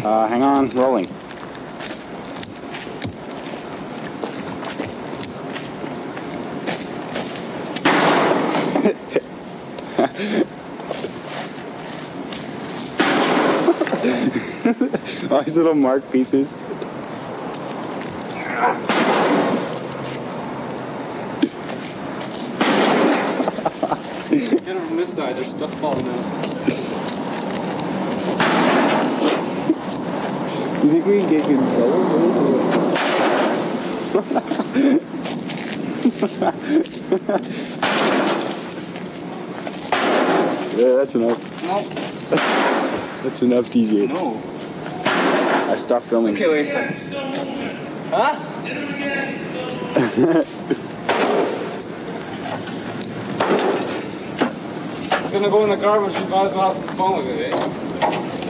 Hang on, rolling. All these little mark pieces. Get it from this side, there's stuff falling out. You think we can get him going? Yeah, that's enough. No. That's enough, DJ. No. I stopped filming. Okay, wait a second. Huh? It's gonna go in the garbage. You guys lost the phone with it, eh?